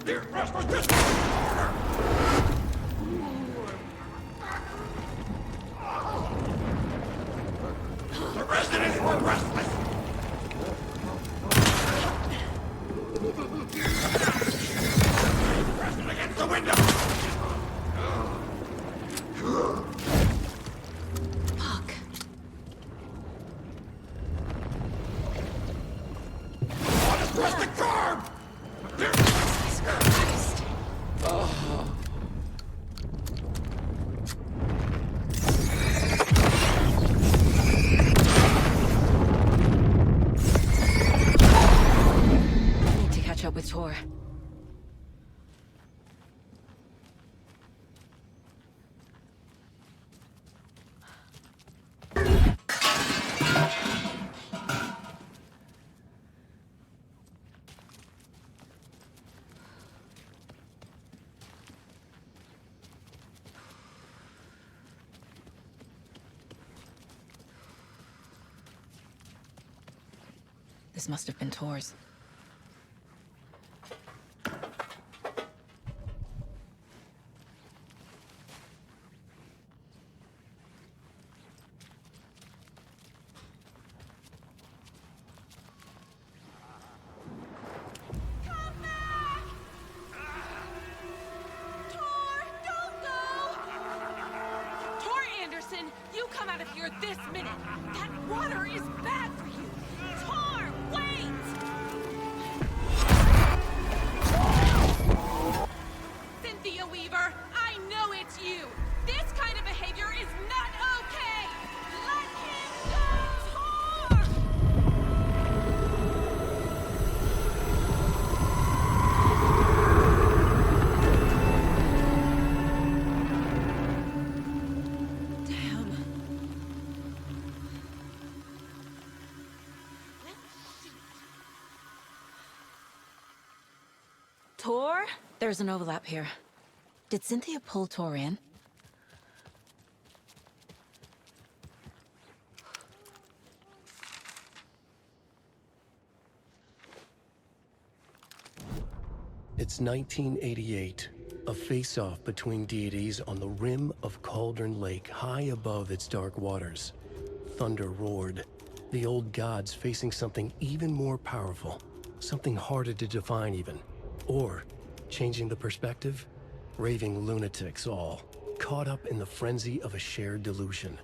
The residents were restless! Pressing against the window! Fuck. Want to press the curb! Jesus Christ. I need to catch up with Tor. This must have been Tor's. You come out of here this minute! That water is bad for you! Tor, wait! Cynthia Weaver, I know it's you! This kind of behavior is not okay! Let him go! Tor! Tor? There's an overlap here. Did Cynthia pull Tor in? It's 1988. A face-off between deities on the rim of Cauldron Lake, high above its dark waters. Thunder roared. The old gods facing something even more powerful. Something harder to define even. Or, changing the perspective, raving lunatics all, caught up in the frenzy of a shared delusion.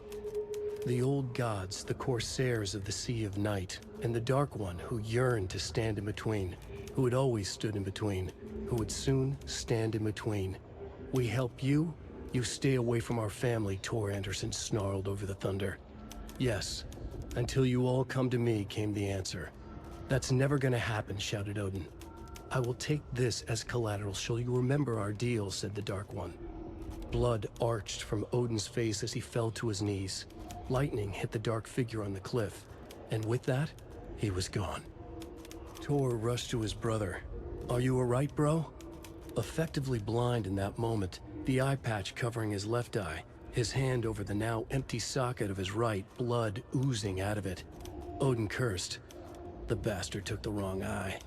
The old gods, the corsairs of the Sea of Night, and the Dark One who yearned to stand in between, who had always stood in between, who would soon stand in between. We help you, you stay away from our family, Tor Anderson snarled over the thunder. Yes, until you all come to me, came the answer. That's never gonna happen, shouted Odin. I will take this as collateral, shall you remember our deal, said the Dark One. Blood arched from Odin's face as he fell to his knees. Lightning hit the dark figure on the cliff, and with that, he was gone. Tor rushed to his brother. Are you alright, bro? Effectively blind in that moment, the eye patch covering his left eye, his hand over the now empty socket of his right, blood oozing out of it. Odin cursed. The bastard took the wrong eye.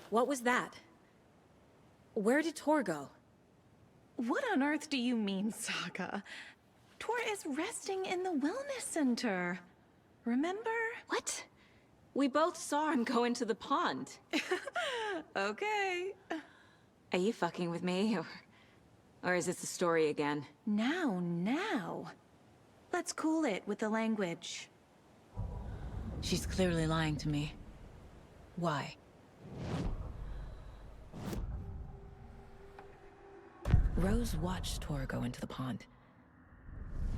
What was that? Where did Tor go? What on earth do you mean, Saga? Tor is resting in the wellness center. Remember? What? We both saw him go into the pond. Okay. Are you fucking with me, or is this the story again? Now. Let's cool it with the language. She's clearly lying to me. Why? Rose watched Tor go into the pond.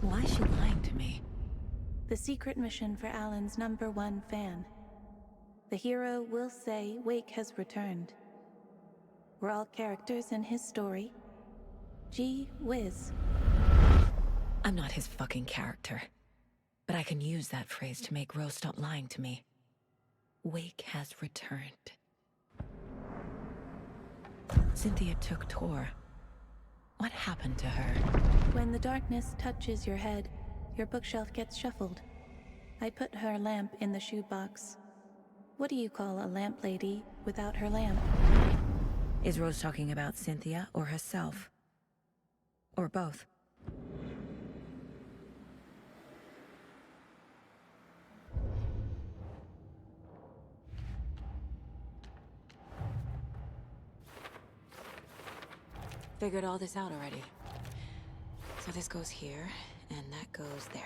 Why is she lying to me? The secret mission for Alan's #1 fan. The hero will say Wake has returned. We're all characters in his story. Gee whiz. I'm not his fucking character. But I can use that phrase to make Rose stop lying to me. Wake has returned. Cynthia took Tor. What happened to her? When the darkness touches your head, your bookshelf gets shuffled. I put her lamp in the shoebox. What do you call a lamp lady without her lamp? Is Rose talking about Cynthia or herself? Or both? Figured all this out already. So this goes here, and that goes there.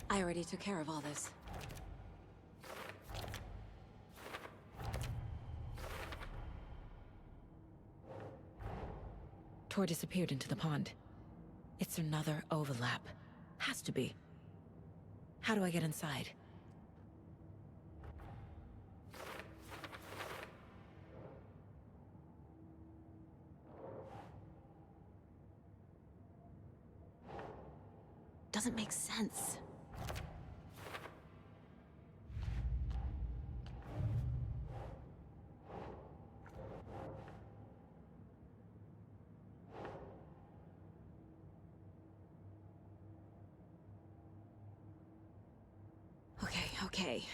I already took care of all this. Tor disappeared into the pond. It's another overlap. Has to be. How do I get inside? Doesn't make sense. Okay.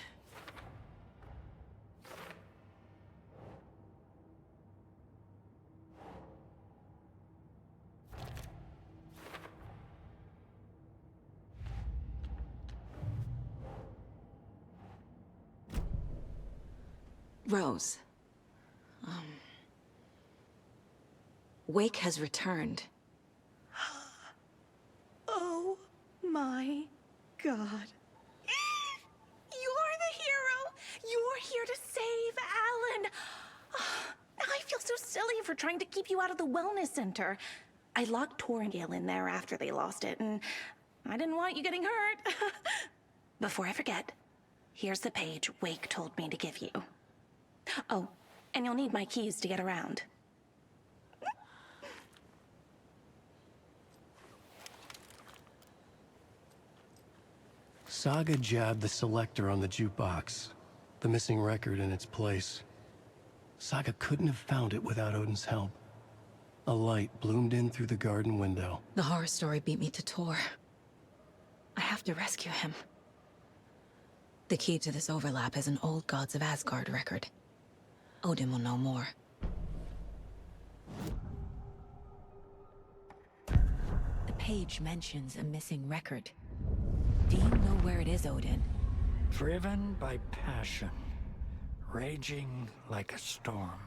Rose. Wake has returned. Oh my God. You're the hero! You're here to save Alan! I feel so silly for trying to keep you out of the wellness center. I locked Tor and Gale in there after they lost it, and I didn't want you getting hurt. Before I forget, here's the page Wake told me to give you. Oh, and you'll need my keys to get around. Saga jabbed the selector on the jukebox, the missing record in its place. Saga couldn't have found it without Odin's help. A light bloomed in through the garden window. The horror story beat me to Tor. I have to rescue him. The key to this overlap is an old Gods of Asgard record. Odin will know more. The page mentions a missing record. Do you know where it is, Odin? Driven by passion, raging like a storm.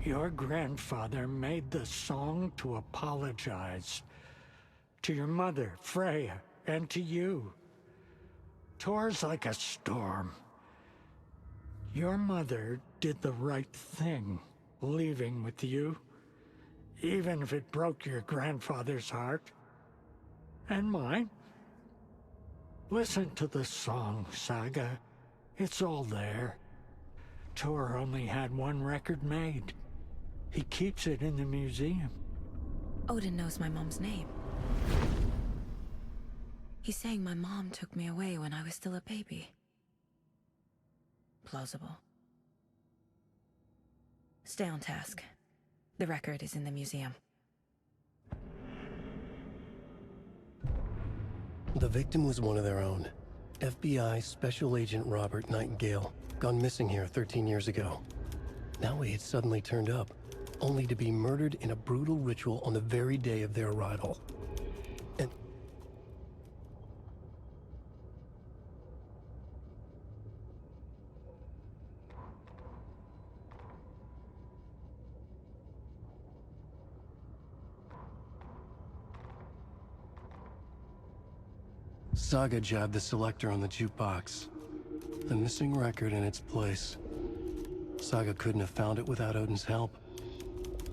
Your grandfather made the song to apologize. To your mother, Freya, and to you. Tor's like a storm. Your mother did the right thing, leaving with you. Even if it broke your grandfather's heart. And mine. Listen to the song, Saga. It's all there. Tor only had one record made. He keeps it in the museum. Odin knows my mom's name. He's saying my mom took me away when I was still a baby. Plausible. Stay on task. The record is in the museum. The victim was one of their own. FBI Special Agent Robert Nightingale, gone missing here 13 years ago. Now he had suddenly turned up, only to be murdered in a brutal ritual on the very day of their arrival. And Saga jabbed the selector on the jukebox. The missing record in its place. Saga couldn't have found it without Odin's help.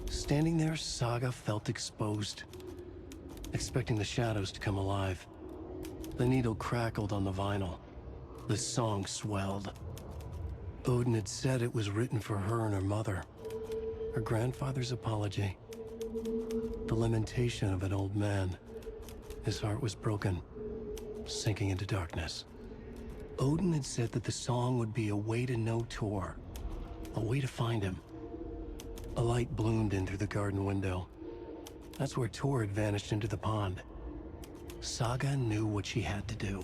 Standing there, Saga felt exposed, expecting the shadows to come alive. The needle crackled on the vinyl. The song swelled. Odin had said it was written for her and her mother. Her grandfather's apology. The lamentation of an old man. His heart was broken, sinking into darkness. Odin had said that the song would be a way to know Tor, a way to find him. A light bloomed in through the garden window. That's where Tor had vanished into the pond. Saga knew what she had to do.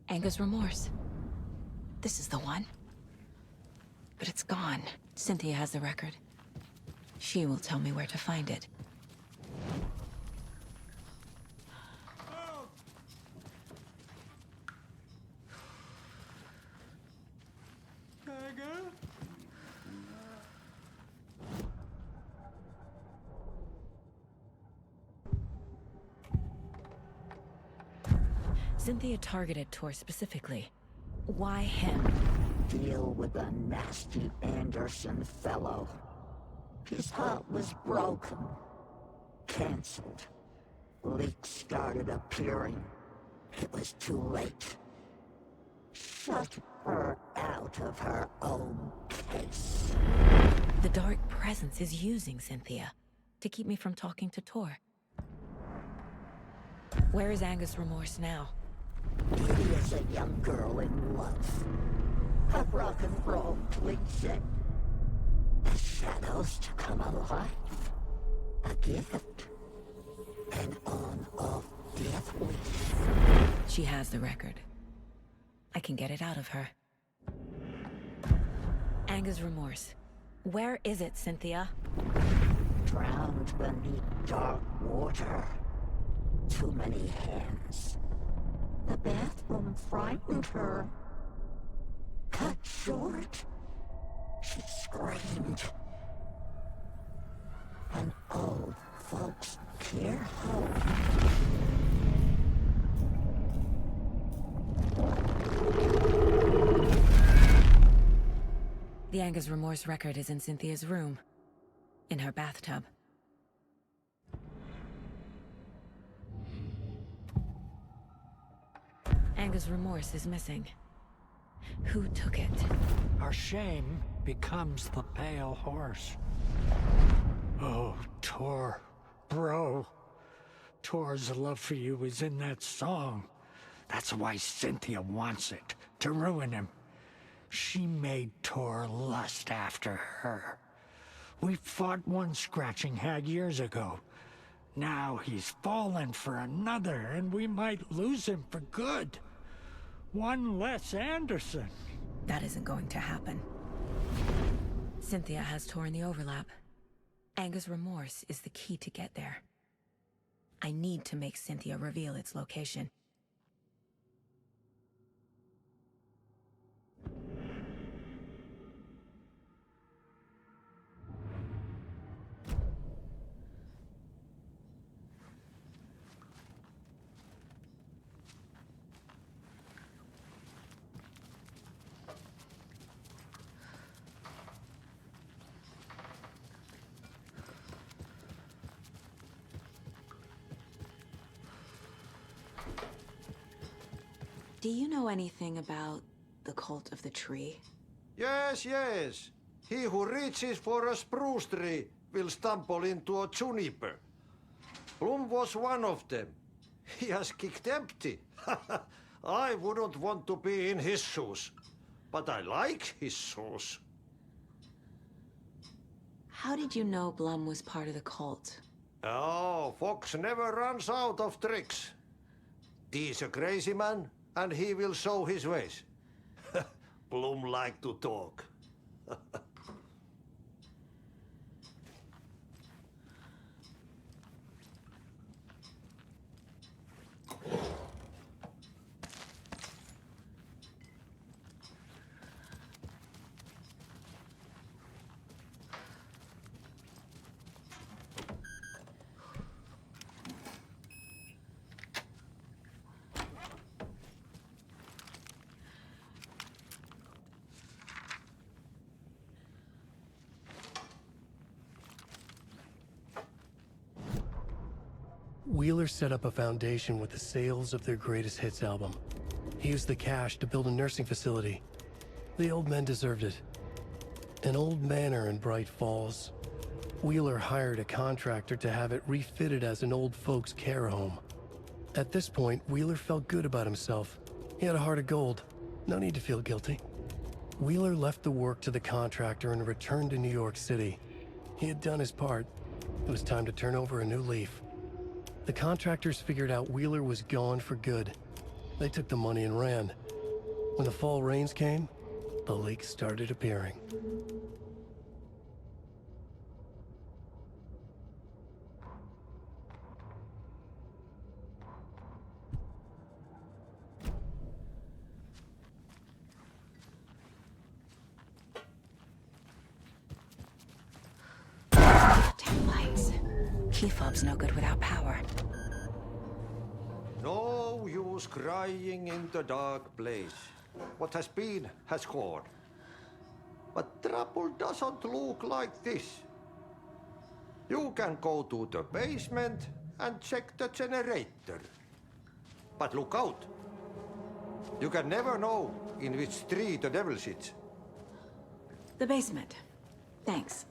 Anger's remorse. This is the one. But it's gone. Cynthia has the record. She will tell me where to find it. Cynthia targeted Tor specifically. Why him? Deal with the nasty Anderson fellow. His heart was broken. Cancelled. Leaks started appearing. It was too late. Shut her out of her own case. The Dark Presence is using Cynthia to keep me from talking to Tor. Where is Anger's remorse now? Beauty is a young girl in love. Her rock and roll twigs the shadows to come alive. A gift. An on-off death wish. She has the record. I can get it out of her. Anger's remorse. Where is it, Cynthia? Drowned beneath dark water. Too many hands. The bathroom frightened her. Cut short. She screamed. An old folks' care home. The Anger's remorse record is in Cynthia's room. In her bathtub. Anger's remorse is missing. Who took it? Our shame becomes the pale horse. Oh, Tor. Bro. Tor's love for you is in that song. That's why Cynthia wants it, to ruin him. She made Tor lust after her. We fought one scratching hag years ago. Now he's fallen for another, and we might lose him for good. One less Anderson. That isn't going to happen. Cynthia has Tor in the overlap. Anger's remorse is the key to get there. I need to make Cynthia reveal its location. Do you know anything about the cult of the tree? Yes, yes. He who reaches for a spruce tree will stumble into a juniper. Bloom was one of them. He has kicked empty. I wouldn't want to be in his shoes. But I like his shoes. How did you know Blum was part of the cult? Oh, Fox never runs out of tricks. He's a crazy man, and he will show his ways. Bloom like to talk. Wheeler set up a foundation with the sales of their greatest hits album. He used the cash to build a nursing facility. The old men deserved it. An old manor in Bright Falls. Wheeler hired a contractor to have it refitted as an old folks' care home. At this point, Wheeler felt good about himself. He had a heart of gold. No need to feel guilty. Wheeler left the work to the contractor and returned to New York City. He had done his part. It was time to turn over a new leaf. The contractors figured out Wheeler was gone for good. They took the money and ran. When the fall rains came, the leaks started appearing. Ten lights. Key fob's no good without power. No use crying in the dark place. What has been has gone. But trouble doesn't look like this. You can go to the basement and check the generator. But look out. You can never know in which tree the devil sits. The basement. Thanks.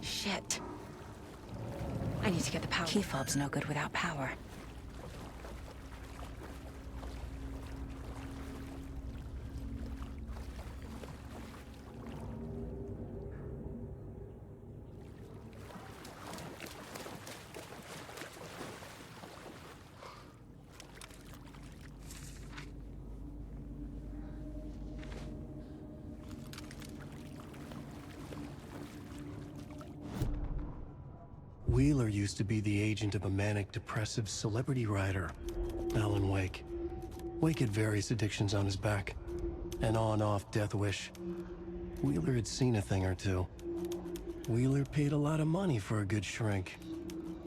Shit. I need to get the power. Key fob's no good without power. Wheeler used to be the agent of a manic-depressive celebrity writer, Alan Wake. Wake had various addictions on his back. An on-off death wish. Wheeler had seen a thing or two. Wheeler paid a lot of money for a good shrink.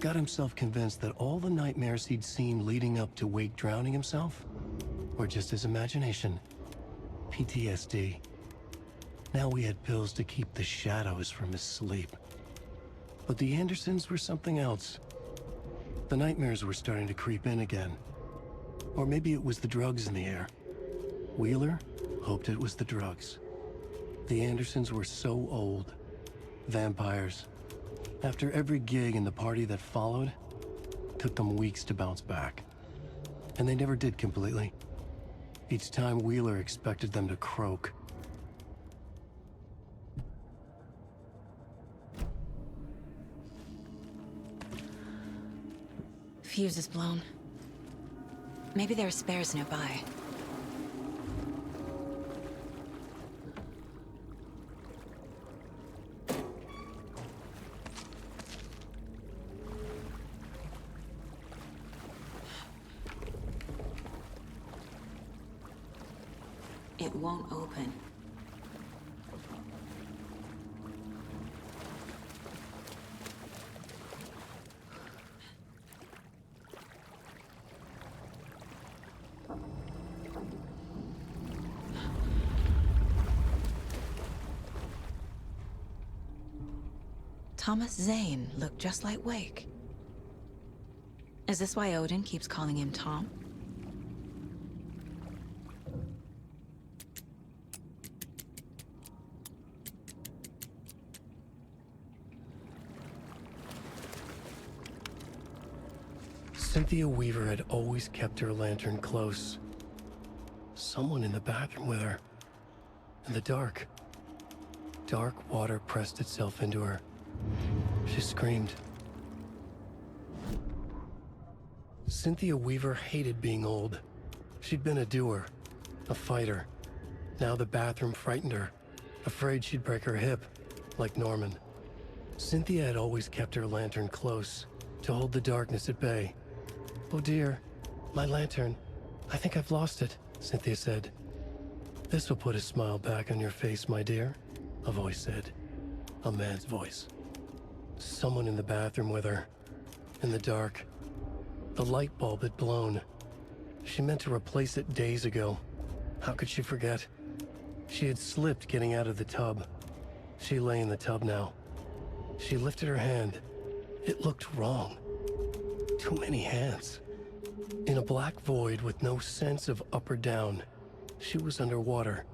Got himself convinced that all the nightmares he'd seen leading up to Wake drowning himself were just his imagination. PTSD. Now we had pills to keep the shadows from his sleep. But the Andersons were something else. The nightmares were starting to creep in again. Or maybe it was the drugs in the air. Wheeler hoped it was the drugs. The Andersons were so old. Vampires. After every gig and the party that followed, took them weeks to bounce back. And they never did completely. Each time Wheeler expected them to croak. Fuse is blown. Maybe there are spares nearby. It won't open. Thomas Zane looked just like Wake. Is this why Odin keeps calling him Tom? Cynthia Weaver had always kept her lantern close. Someone in the bathroom with her. In the dark. Dark water pressed itself into her. She screamed. Cynthia Weaver hated being old. She'd been a doer, a fighter. Now the bathroom frightened her, afraid she'd break her hip, like Norman. Cynthia had always kept her lantern close, to hold the darkness at bay. "Oh dear, my lantern. I think I've lost it," Cynthia said. "This will put a smile back on your face, my dear," a voice said. A man's voice. Someone in the bathroom with her. In the dark. The light bulb had blown. She meant to replace it days ago. How could she forget? She had slipped getting out of the tub. She lay in the tub now. She lifted her hand. It looked wrong. Too many hands. In a black void with no sense of up or down, she was underwater.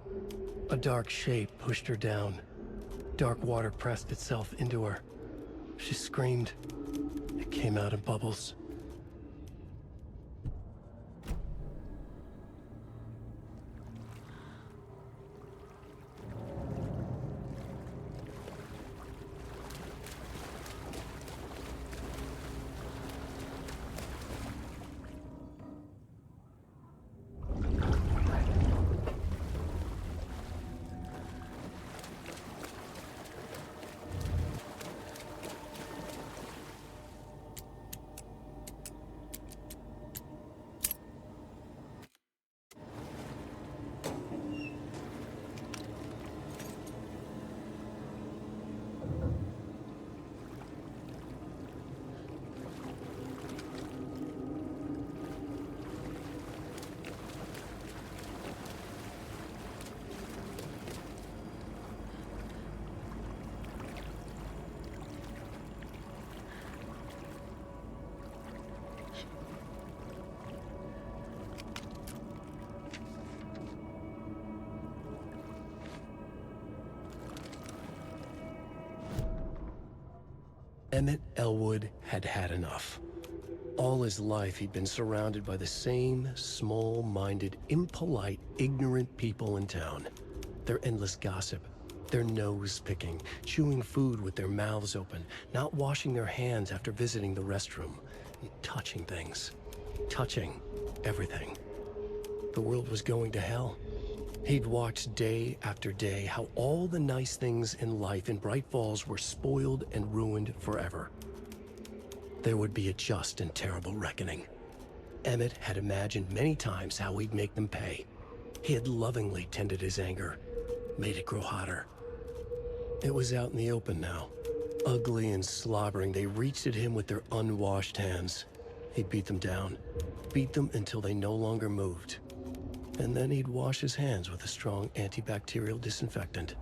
A dark shape pushed her down. Dark water pressed itself into her. She screamed. It came out in bubbles. Emmett Elwood had had enough. All his life he'd been surrounded by the same small-minded, impolite, ignorant people in town. Their endless gossip, their nose-picking, chewing food with their mouths open, not washing their hands after visiting the restroom, and touching things. Touching everything. The world was going to hell. He'd watched day after day how all the nice things in life in Bright Falls were spoiled and ruined forever. There would be a just and terrible reckoning. Emmett had imagined many times how he'd make them pay. He had lovingly tended his anger, made it grow hotter. It was out in the open now. Ugly and slobbering, they reached at him with their unwashed hands. He'd beat them down, beat them until they no longer moved. And then he'd wash his hands with a strong antibacterial disinfectant.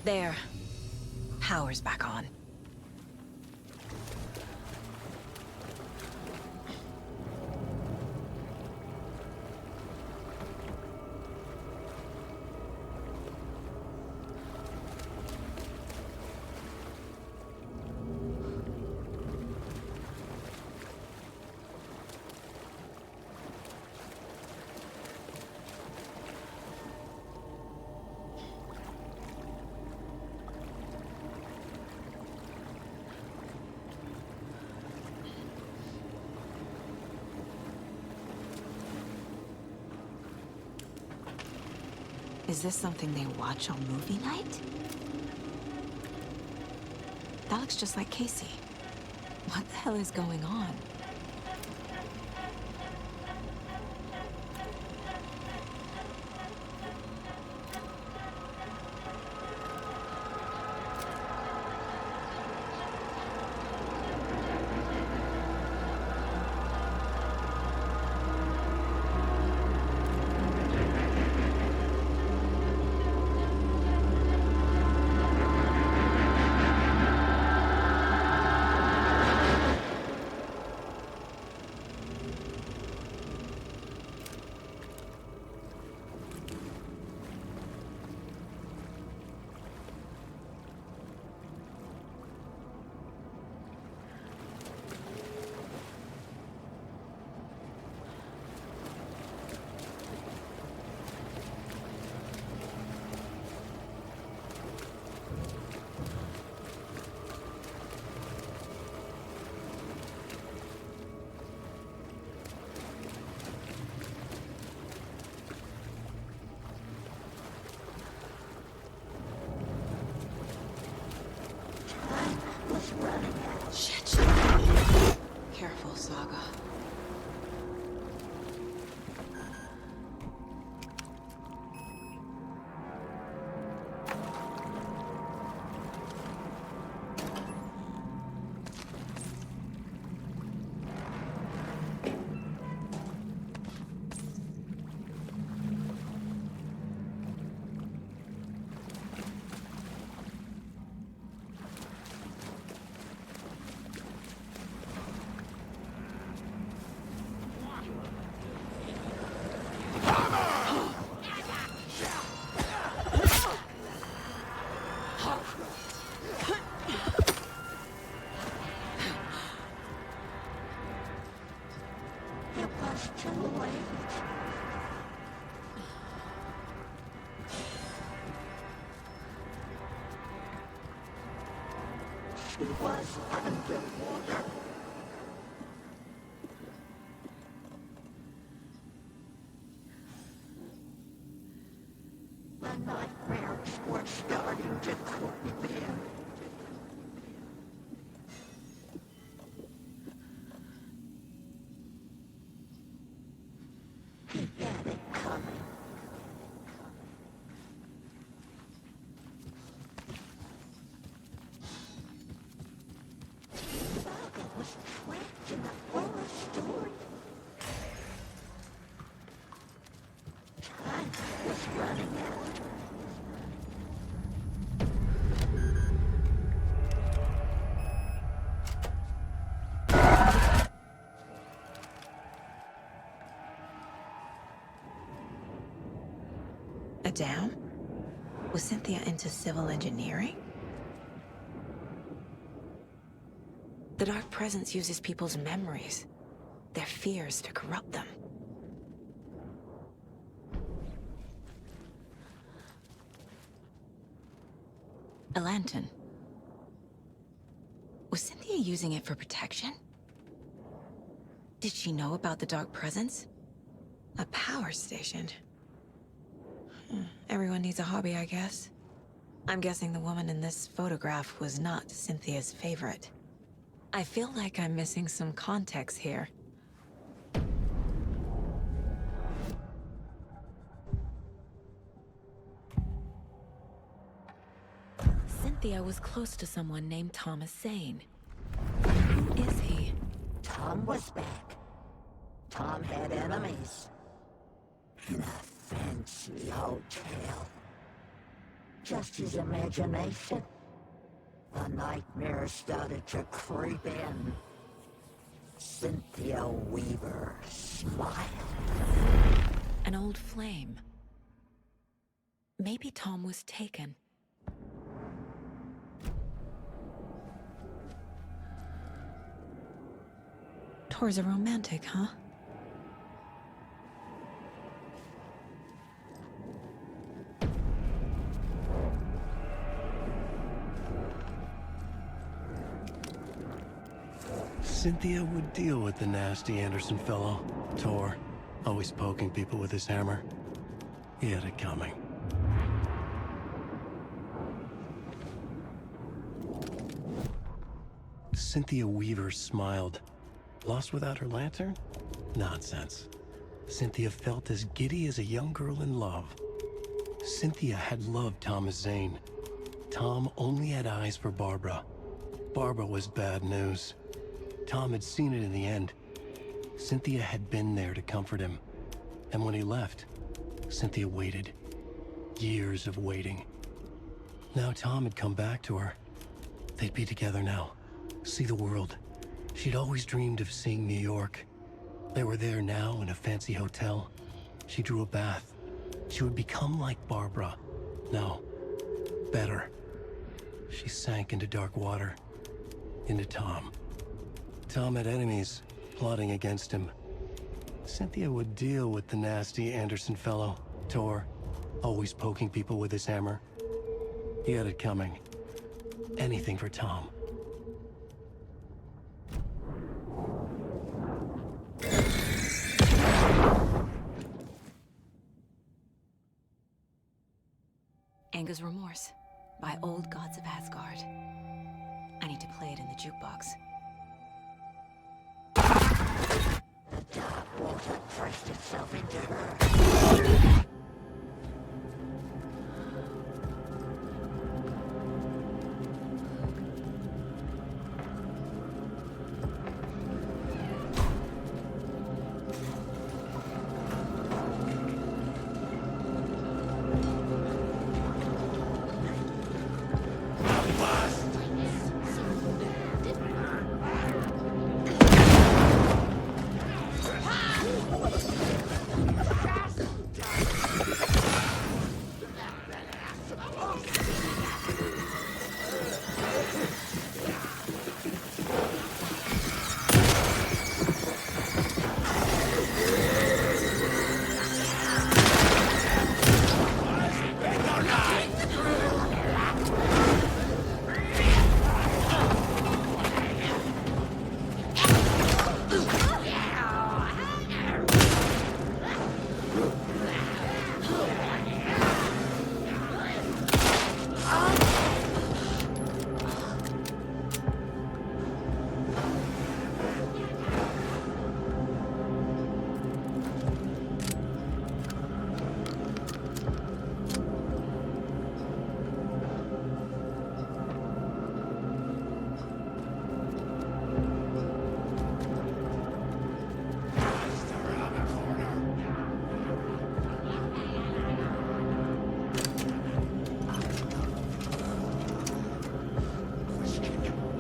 There. Power's back on. Is this something they watch on movie night? That looks just like Casey. What the hell is going on? Shit. Careful, Saga. She was underwater. The nightmares were starting to creep in. He had it coming. Saga was trapped in a forest story. Time was running out. A dam? Was Cynthia into civil engineering? The Dark Presence uses people's memories, their fears to corrupt them. A lantern. Was Cynthia using it for protection? Did she know about the Dark Presence? A power station. Everyone needs a hobby, I guess. I'm guessing the woman in this photograph was not Cynthia's favorite. I feel like I'm missing some context here. Cynthia was close to someone named Thomas Zane. Who is he? Tom was back. Tom had enemies. In a fancy hotel. Just his imagination. The nightmare started to creep in. Cynthia Weaver smiled. An old flame. Maybe Tom was taken. Tor's a romantic, huh? Cynthia would deal with the nasty Anderson fellow, Tor, always poking people with his hammer. He had it coming. Cynthia Weaver smiled. Lost without her lantern? Nonsense. Cynthia felt as giddy as a young girl in love. Cynthia had loved Thomas Zane. Tom only had eyes for Barbara. Barbara was bad news. Tom had seen it in the end. Cynthia had been there to comfort him. And when he left, Cynthia waited. Years of waiting. Now Tom had come back to her. They'd be together now. See the world. She'd always dreamed of seeing New York. They were there now in a fancy hotel. She drew a bath. She would become like Barbara. No, better. She sank into dark water. Into Tom. Tom had enemies plotting against him. Cynthia would deal with the nasty Anderson fellow, Tor, always poking people with his hammer. He had it coming. Anything for Tom. Anga's Remorse by Old Gods of Asgard. I need to play it in the jukebox. The dark water pressed itself into her.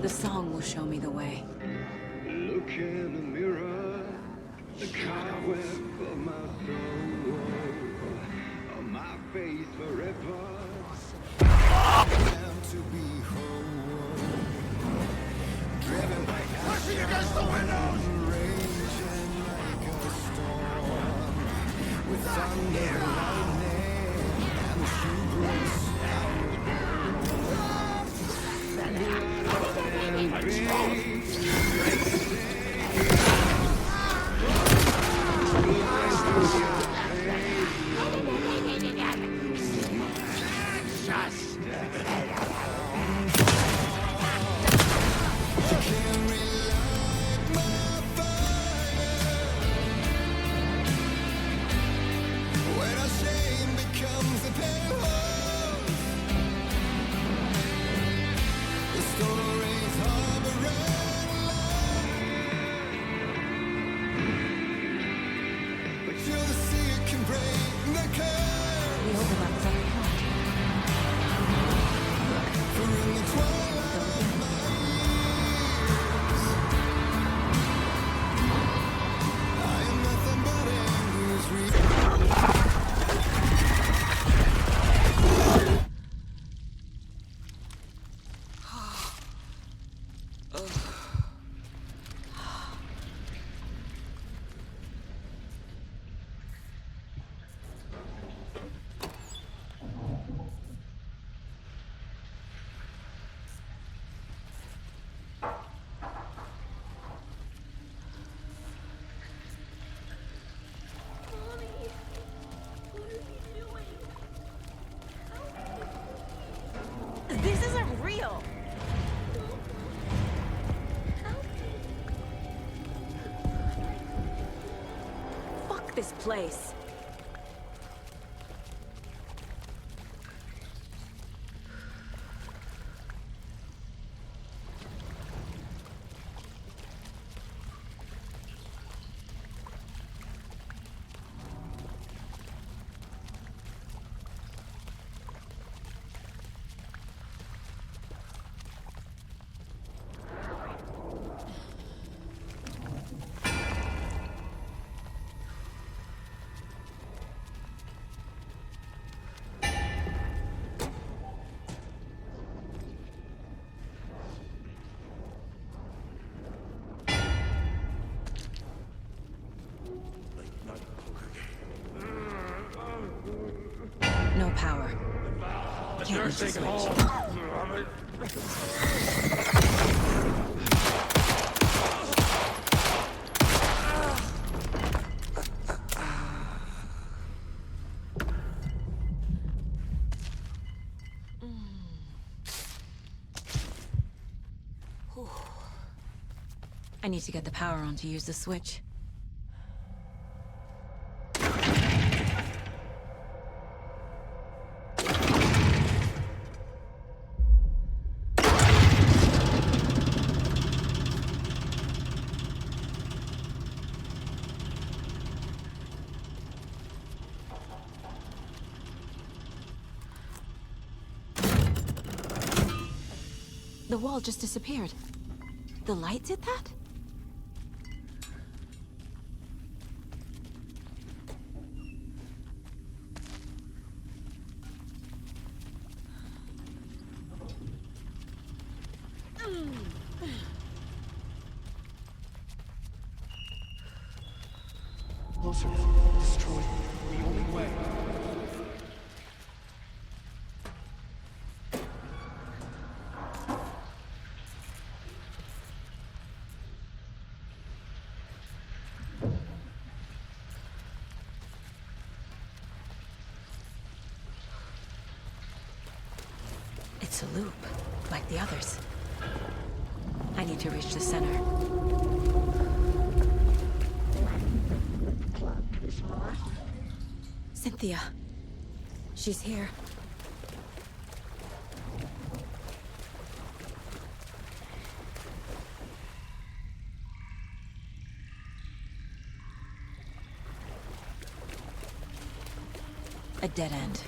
The song will show me the way. Look in the mirror, the cobweb of my soul, on my face forever. Am to be whole, driven by Pushing against the windows! raging like a storm, with thunder, lightning, and hubris. When our shame becomes a penalty, the stories harbor. this place. No power. Can't reach the switch. I need to get the power on to use the switch. The wall just disappeared. The light did that? Closer. Destroy the only way. It's a loop, like the others. I need to reach the center. Cynthia. She's here. A dead end.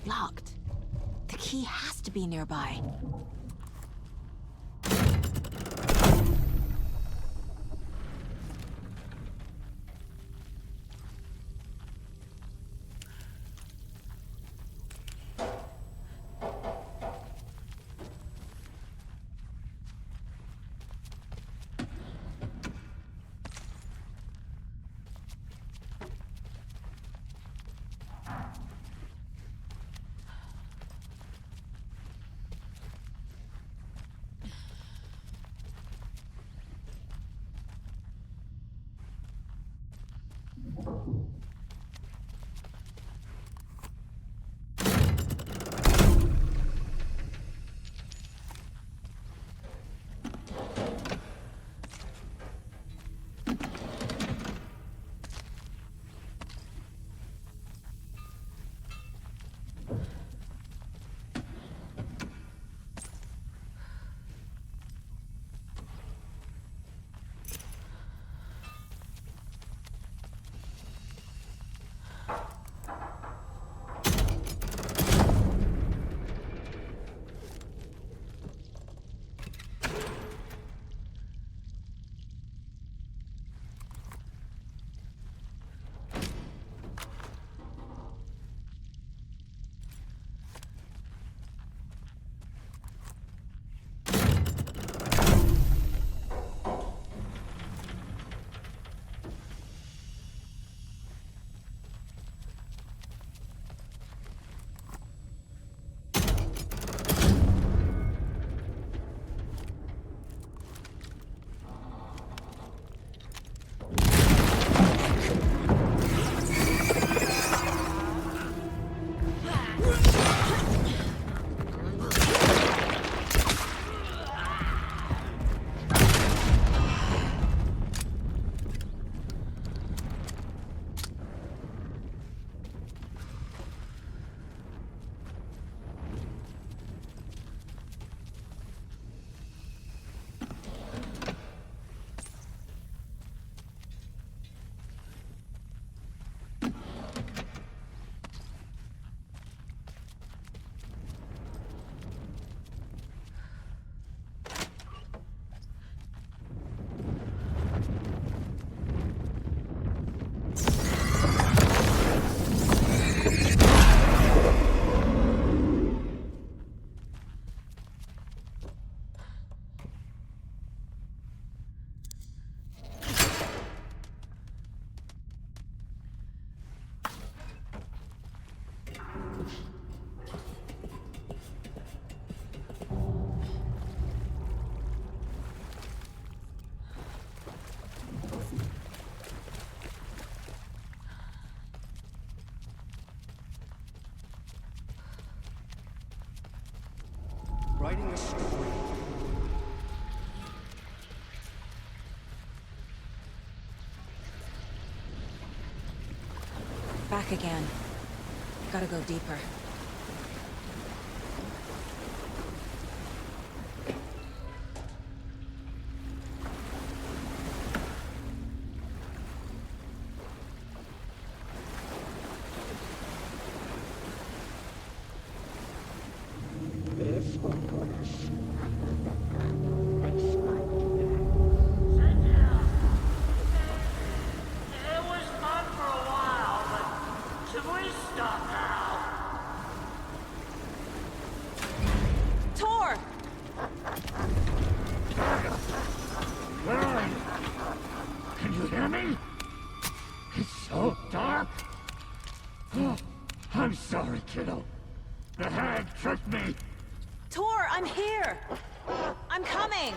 Locked. The key has to be nearby. Back again. Gotta go deeper. Can you hear me? It's so dark. Oh, I'm sorry, kiddo. The hag tricked me. Tor, I'm here! I'm coming!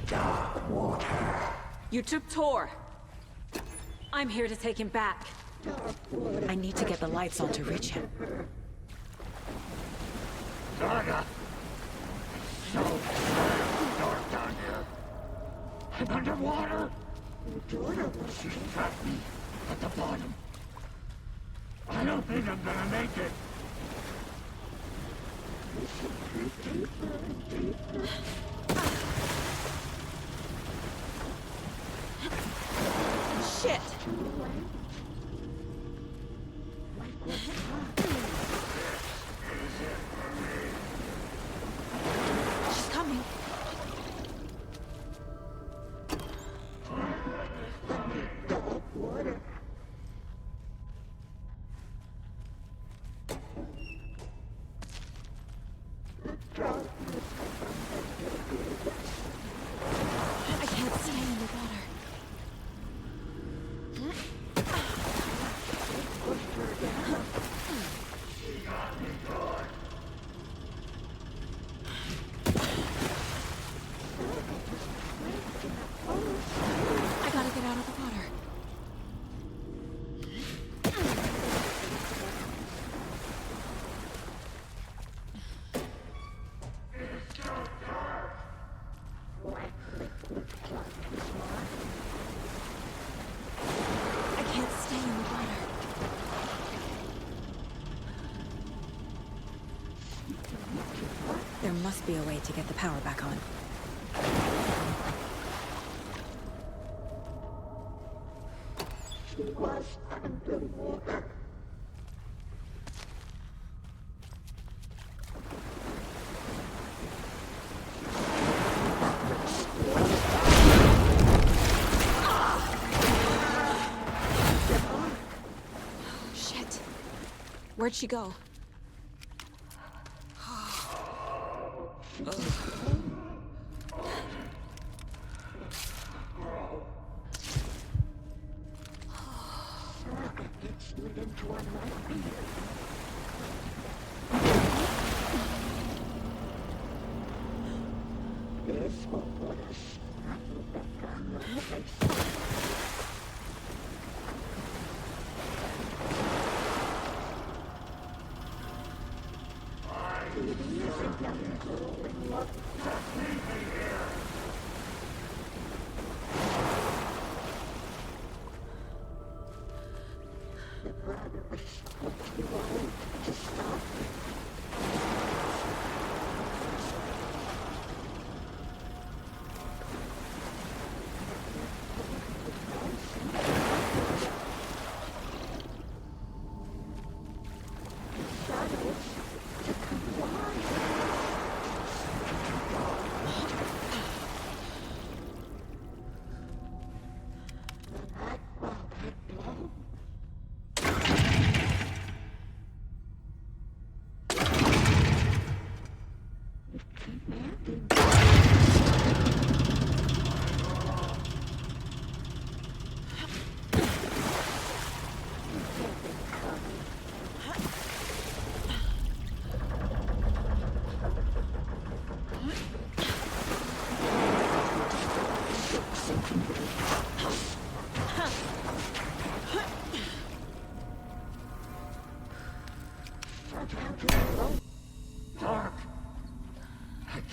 Dark water. You took Tor. I'm here to take him back. I need to get the lights on to reach him. Saga! So dark down here. I'm underwater. She trapped me at the bottom. I don't think I'm gonna make it. Shit! She's coming. I can't stay in the water. I gotta get out of the water. I can't stay in the water. There must be a way to get the power back on. She was underwater. Shit. Where'd she go?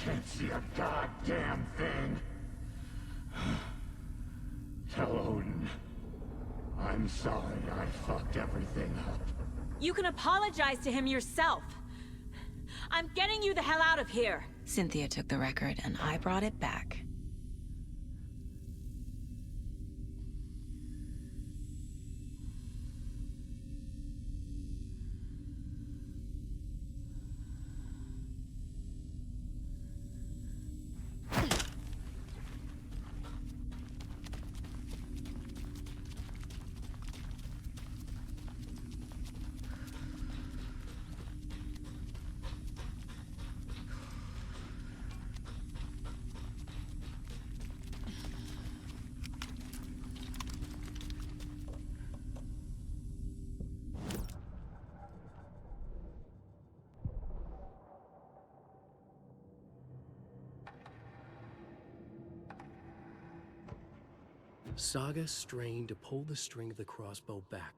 can't see a goddamn thing. Tell Odin, I'm sorry I fucked everything up. You can apologize to him yourself. I'm getting you the hell out of here. Cynthia took the record and I brought it back. Saga strained to pull the string of the crossbow back.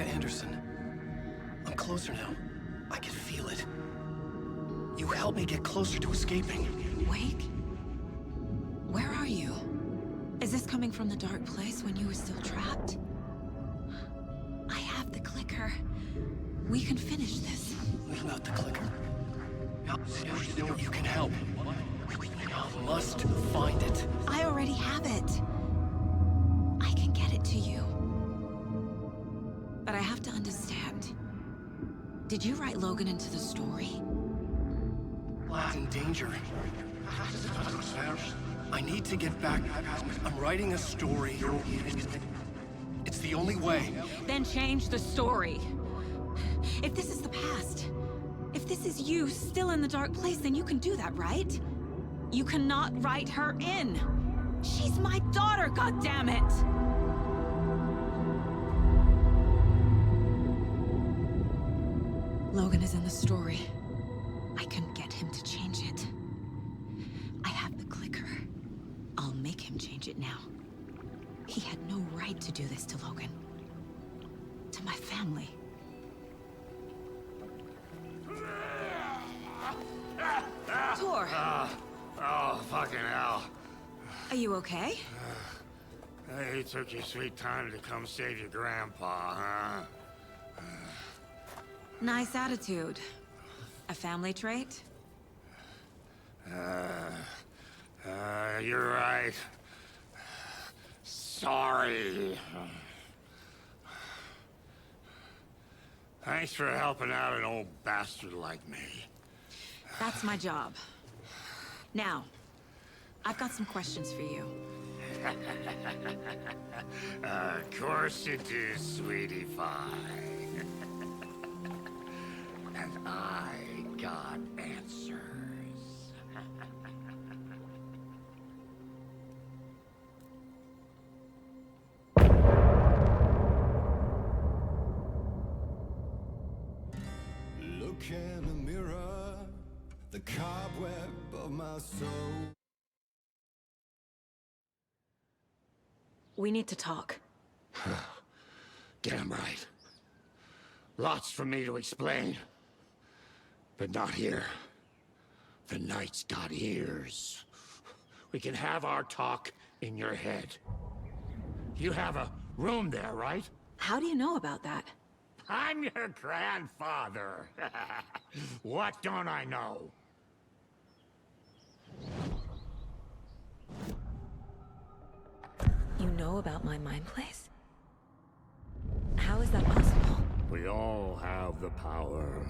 Saga Anderson. I'm closer now. I can feel it. You helped me get closer to escaping. Wake? Where are you? Is this coming from the dark place when you were still trapped? I have the clicker. We can finish this. What about the clicker? You can help. You must find it. I already have it. I can get it to you. But I have to understand. Did you write Logan into the story? Lad's in danger. I need to get back. I'm writing a story. It's the only way. Then change the story. If this is the past, if this is you still in the dark place, then you can do that, right? You cannot write her in. She's my daughter, goddammit! Logan is in the story. I can get him to change it. I have the clicker. I'll make him change it now. He had no right to do this to Logan. To my family. Tor! Oh, fucking hell. Are you okay? You took your sweet time to come save your grandpa, huh? Nice attitude. A family trait? You're right. Sorry. Thanks for helping out an old bastard like me. That's my job. Now, I've got some questions for you. Of course you do, sweetie pie. And I got answers. Look in the mirror, the cobweb of my soul. We need to talk. Damn right. Lots for me to explain. But not here. The night's got ears. We can have our talk in your head. You have a room there, right? How do you know about that? I'm your grandfather. What don't I know? You know about my mind place? How is that possible? We all have the power.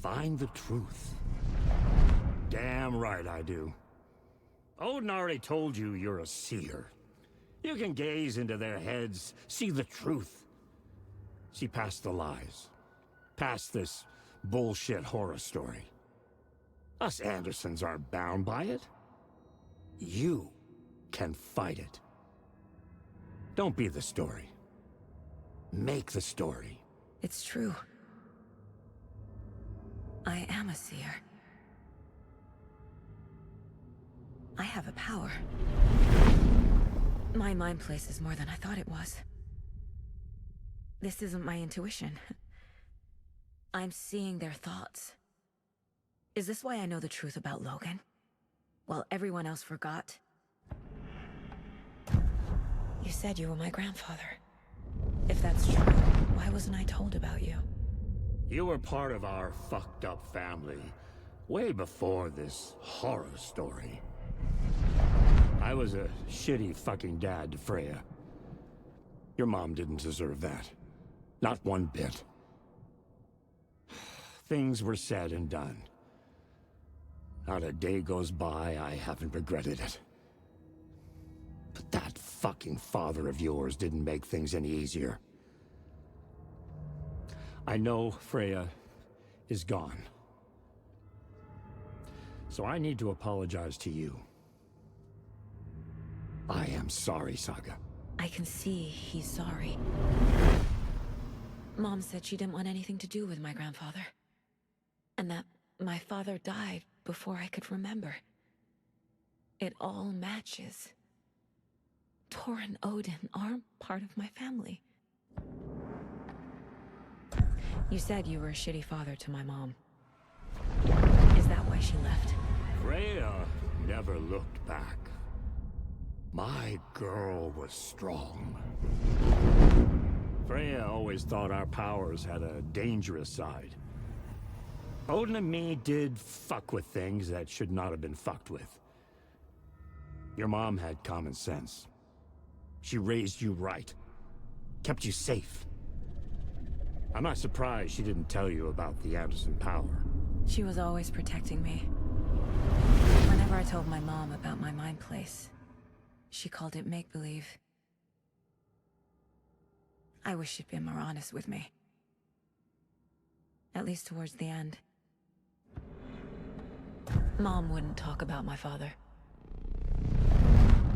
Find the truth. Damn right I do. Odin already told you you're a seer. You can gaze into their heads, see the truth. See past the lies. Past this bullshit horror story. Us Andersons aren't bound by it. You can fight it. Don't be the story. Make the story. It's true. I am a seer. I have a power. My mind place is more than I thought it was. This isn't my intuition. I'm seeing their thoughts. Is this why I know the truth about Logan? While everyone else forgot? You said you were my grandfather. If that's true, why wasn't I told about you? You were part of our fucked up family, way before this horror story. I was a shitty fucking dad to Freya. Your mom didn't deserve that. Not one bit. Things were said and done. Not a day goes by I haven't regretted it. But that fucking father of yours didn't make things any easier. I know Freya is gone. So I need to apologize to you. I am sorry, Saga. I can see he's sorry. Mom said she didn't want anything to do with my grandfather. And that my father died before I could remember. It all matches. Tor and Odin are part of my family. You said you were a shitty father to my mom. Is that why she left? Freya never looked back. My girl was strong. Freya always thought our powers had a dangerous side. Odin and me did fuck with things that should not have been fucked with. Your mom had common sense. She raised you right. Kept you safe. I'm not surprised she didn't tell you about the Anderson power. She was always protecting me. Whenever I told my mom about my mind place, she called it make-believe. I wish she'd been more honest with me. At least towards the end. Mom wouldn't talk about my father.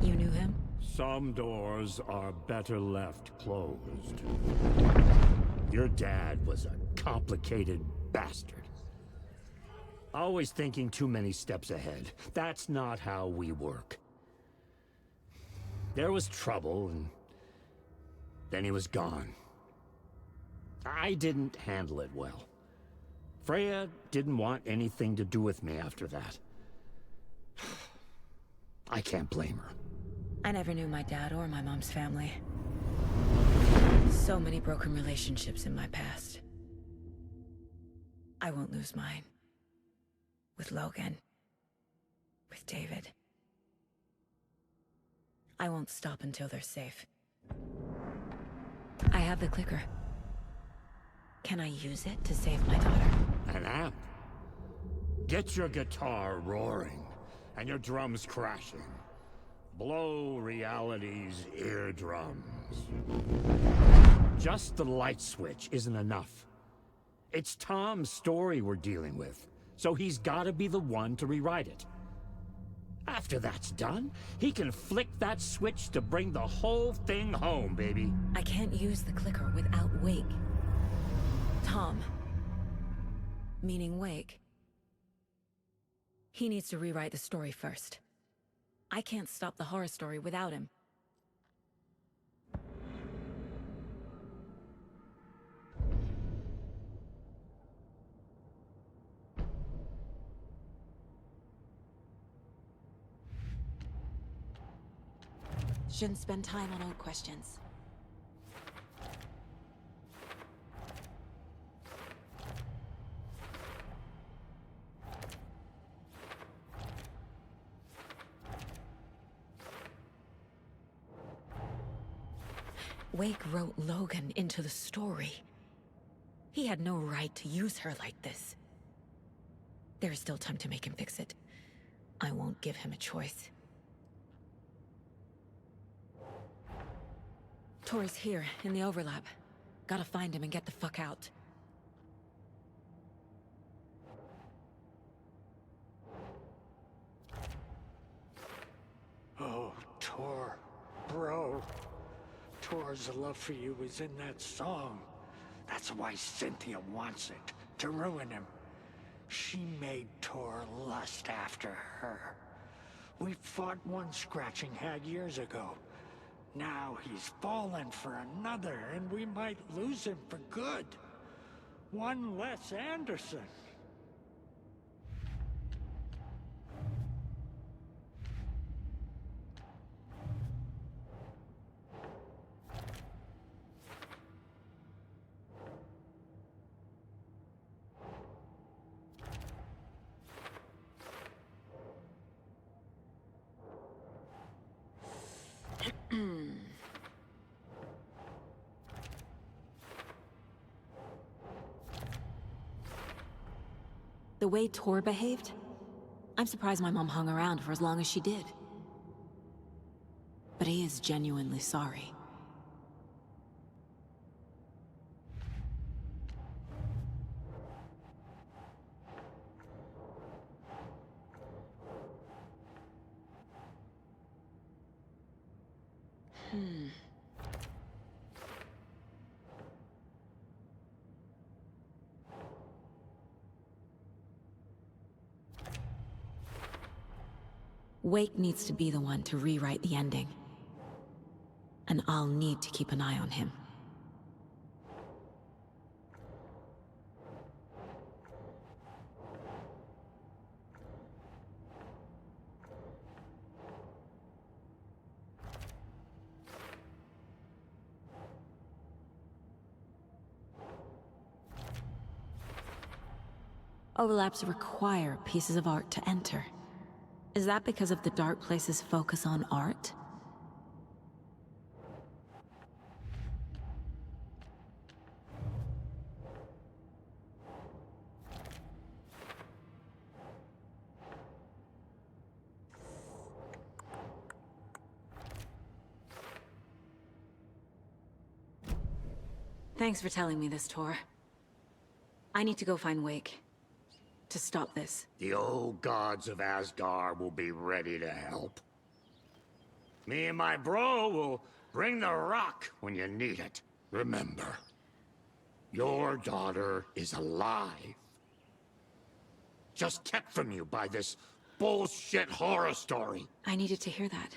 You knew him? Some doors are better left closed. Your dad was a complicated bastard. Always thinking too many steps ahead. That's not how we work. There was trouble, and then he was gone. I didn't handle it well. Freya didn't want anything to do with me after that. I can't blame her. I never knew my dad or my mom's family. So many broken relationships in my past. I won't lose mine. With Logan. With David. I won't stop until they're safe. I have the clicker. Can I use it to save my daughter? An amp? Get your guitar roaring, and your drums crashing. Blow reality's eardrums. Just the light switch isn't enough. It's Tom's story we're dealing with, so he's gotta be the one to rewrite it. After that's done, he can flick that switch to bring the whole thing home, baby. I can't use the clicker without Wake. Tom. Meaning Wake. He needs to rewrite the story first. I can't stop the horror story without him. Shouldn't spend time on old questions. Wake wrote Logan into the story. He had no right to use her like this. There is still time to make him fix it. I won't give him a choice. Tori's here, in the overlap. Gotta find him and get the fuck out. Oh, Tor. Bro. Tor's love for you is in that song. That's why Cynthia wants it, to ruin him. She made Tor lust after her. We fought one scratching hag years ago. Now he's fallen for another, and we might lose him for good. One less Anderson. The way Tor behaved? I'm surprised my mom hung around for as long as she did. But he is genuinely sorry. Wake needs to be the one to rewrite the ending. And I'll need to keep an eye on him. overlaps require pieces of art to enter. Is that because of the dark place's focus on art? Thanks for telling me this, Tor. I need to go find Wake. To stop this. The old gods of Asgard will be ready to help. Me and my bro will bring the rock when you need it. Remember, your daughter is alive. Just kept from you by this bullshit horror story. I needed to hear that.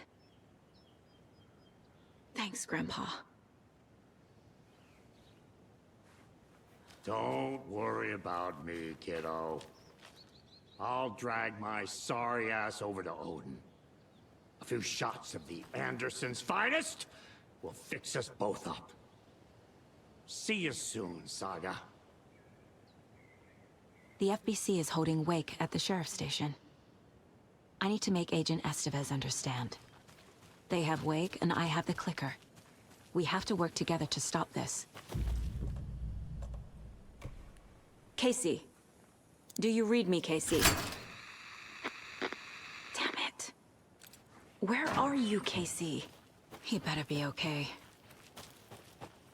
Thanks, Grandpa. Don't worry about me, kiddo. I'll drag my sorry ass over to Odin. A few shots of the Andersons' finest will fix us both up. See you soon, Saga. The FBC is holding Wake at the sheriff's station. I need to make Agent Estevez understand. They have Wake and I have the clicker. We have to work together to stop this. Casey. Do you read me, Casey? Damn it. Where are you, Casey? He better be okay.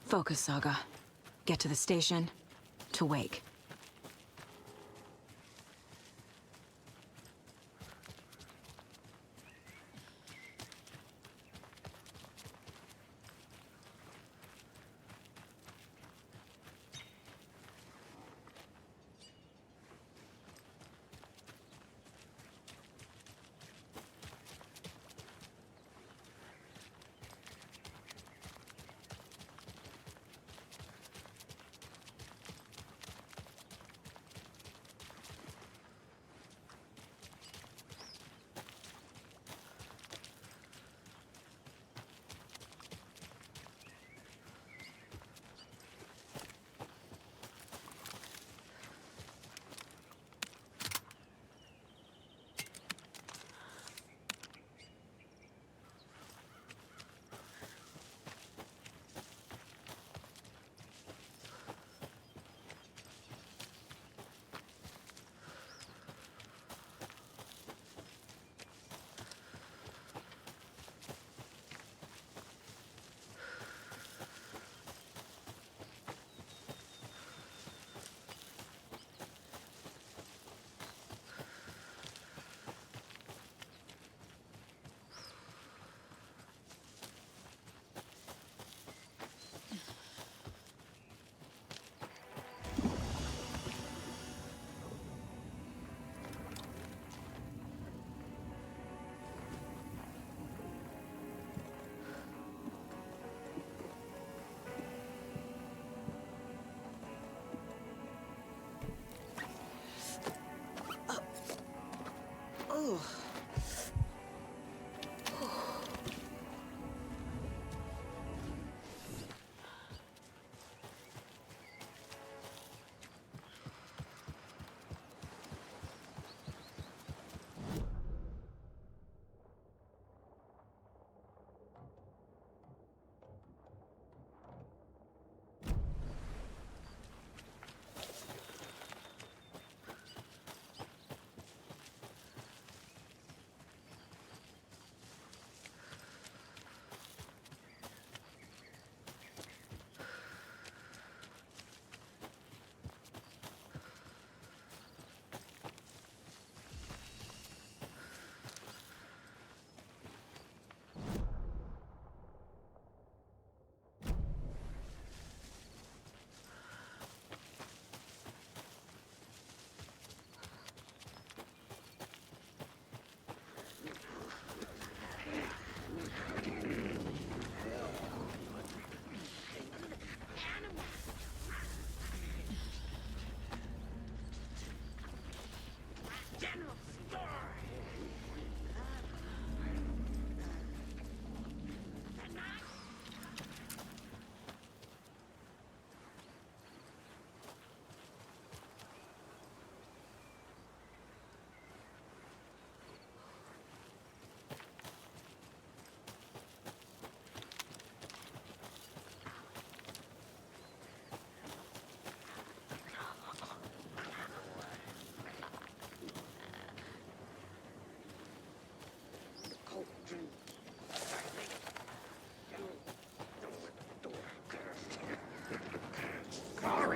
Focus, Saga. Get to the station, to Wake.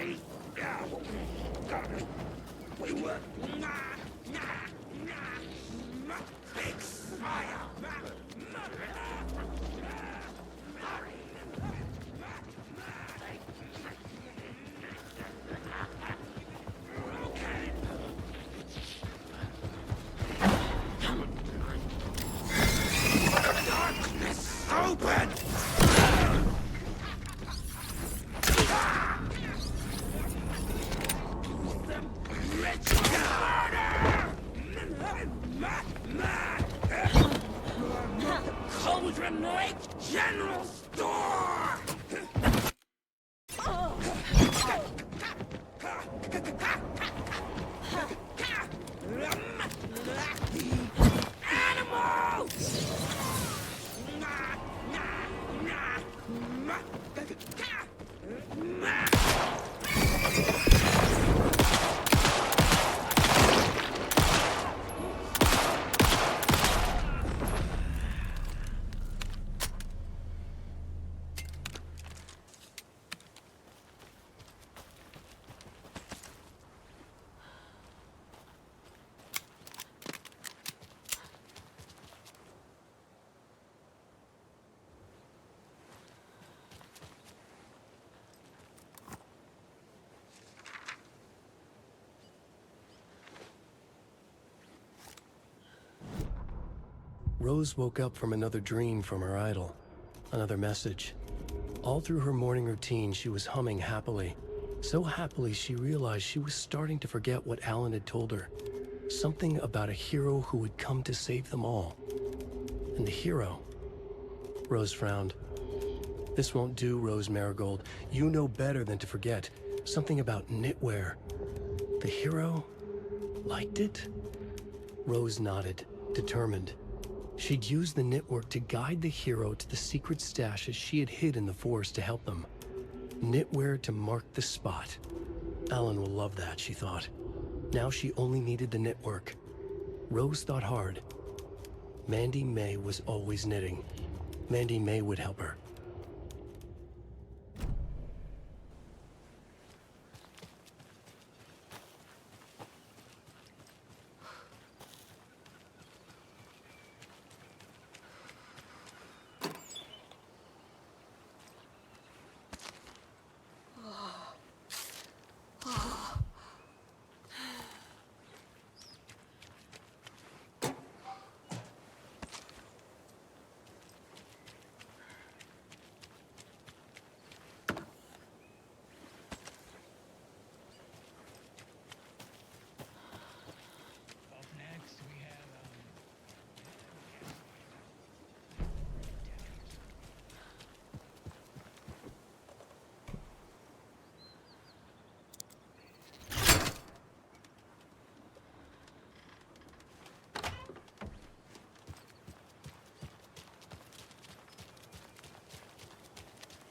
sorry. We were... Big fire! Darkness open! Cauldron Lake General Store! Animals! Rose woke up from another dream from her idol, another message. All through her morning routine, she was humming happily. So happily, she realized she was starting to forget what Alan had told her. Something about a hero who would come to save them all. And the hero... Rose frowned. This won't do, Rose Marigold. You know better than to forget. Something about knitwear. The hero... liked it? Rose nodded, determined. She'd use the knitwork to guide the hero to the secret stashes she had hid in the forest to help them. Knitwear to mark the spot. Alan will love that, she thought. Now she only needed the knitwork. Rose thought hard. Mandy May was always knitting. Mandy May would help her.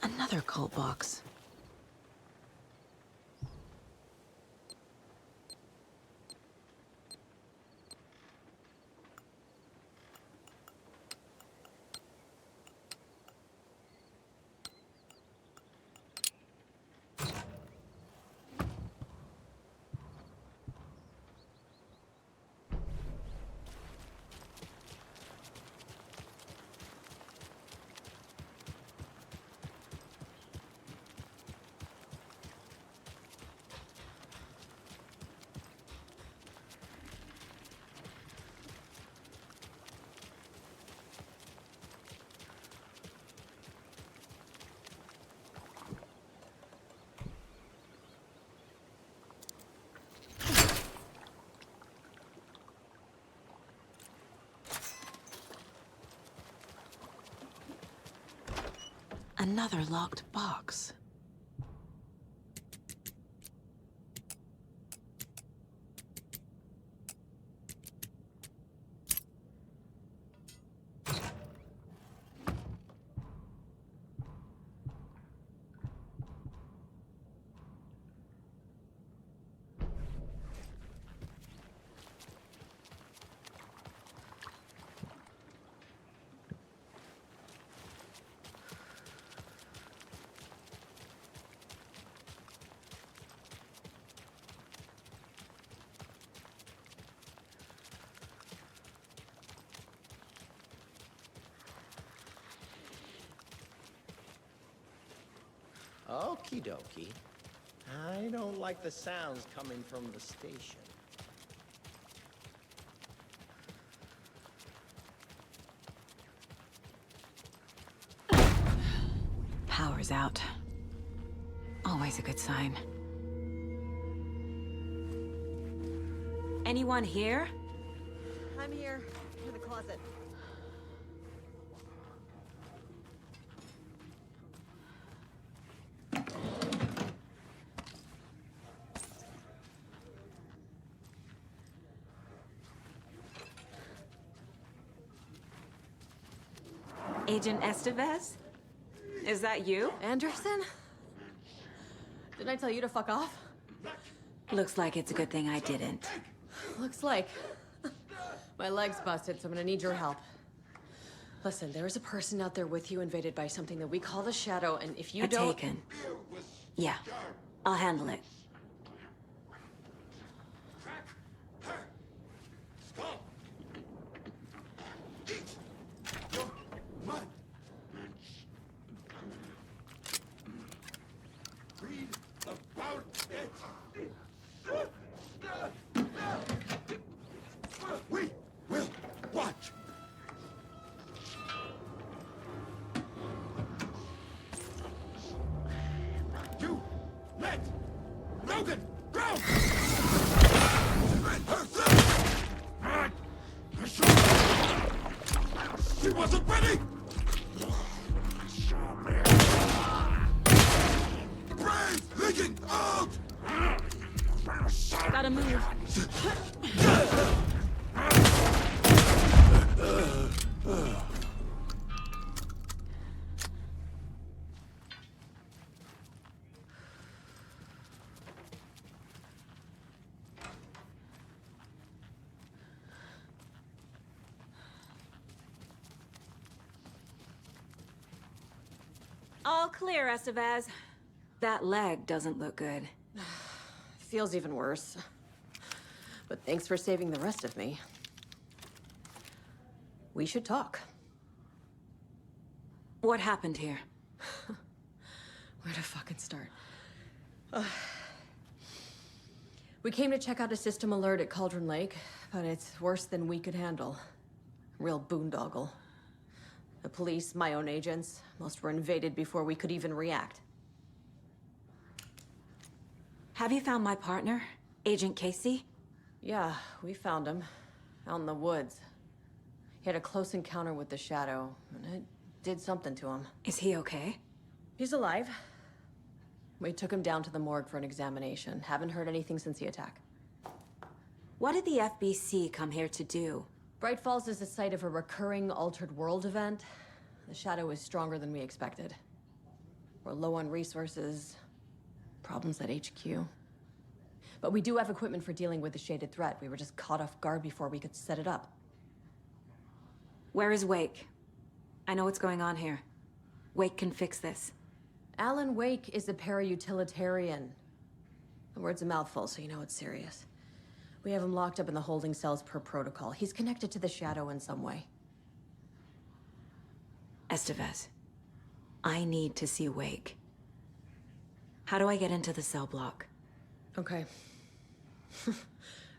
Another cult box. Another locked box. Okie dokie. I don't like the sounds coming from the station. Power's out. Always a good sign. Anyone here? I'm here, in the closet. Agent Estevez? Is that you? Anderson? Didn't I tell you to fuck off? Looks like it's a good thing I didn't. Looks like. My leg's busted, so I'm gonna need your help. Listen, there is a person out there with you invaded by something that we call the Shadow, and if you don't... Taken. Yeah, I'll handle it. We will watch. You let Logan go! She wasn't ready! Brains leaking out! Gotta move. All clear, Estevez. That leg doesn't look good. Feels even worse. But thanks for saving the rest of me. We should talk. What happened here? Where to fucking start? We came to check out a system alert at Cauldron Lake, but it's worse than we could handle. Real boondoggle. The police, my own agents, most were invaded before we could even react. Have you found my partner, Agent Casey? Yeah, we found him. Out in the woods. He had a close encounter with the Shadow, and it did something to him. Is he okay? He's alive. We took him down to the morgue for an examination. Haven't heard anything since the attack. What did the FBC come here to do? Bright Falls is the site of a recurring altered world event. The Shadow is stronger than we expected. We're low on resources. Problems at HQ. But we do have equipment for dealing with the shaded threat. We were just caught off guard before we could set it up. Where is Wake? I know what's going on here. Wake can fix this. Alan Wake is a para-utilitarian. The word's a mouthful, so you know it's serious. We have him locked up in the holding cells per protocol. He's connected to the Shadow in some way. Estevez, I need to see Wake. How do I get into the cell block? Okay.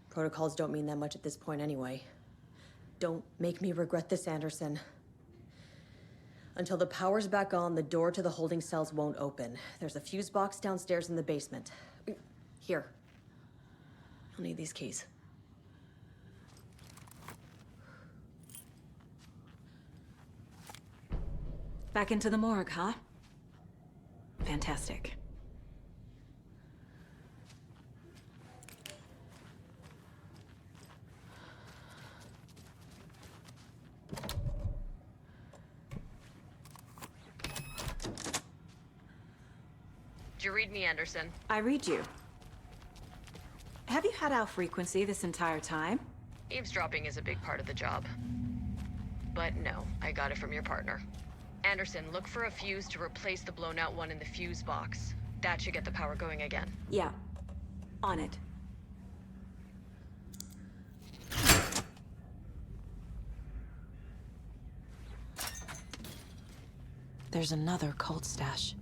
Protocols don't mean that much at this point anyway. Don't make me regret this, Anderson. Until the power's back on, the door to the holding cells won't open. There's a fuse box downstairs in the basement. Here. I'll need these keys. Back into the morgue, huh? Fantastic. Did you read me, Anderson? I read you. Have you had our frequency this entire time? Eavesdropping is a big part of the job. But no, I got it from your partner. Anderson, look for a fuse to replace the blown out one in the fuse box. That should get the power going again. Yeah. On it. There's another cult stash.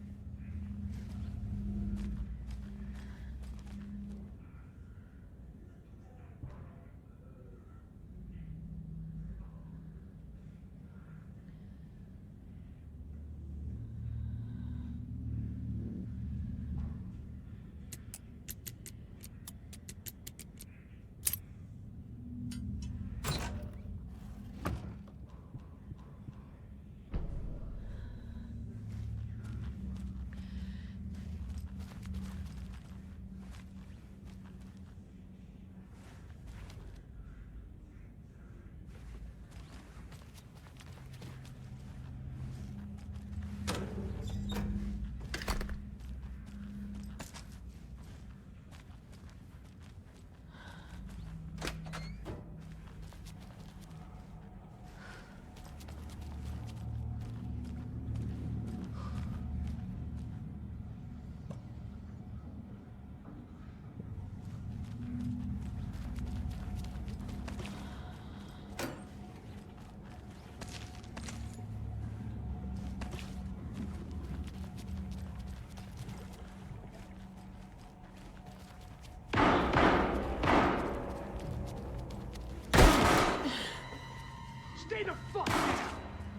Lay the fuck down!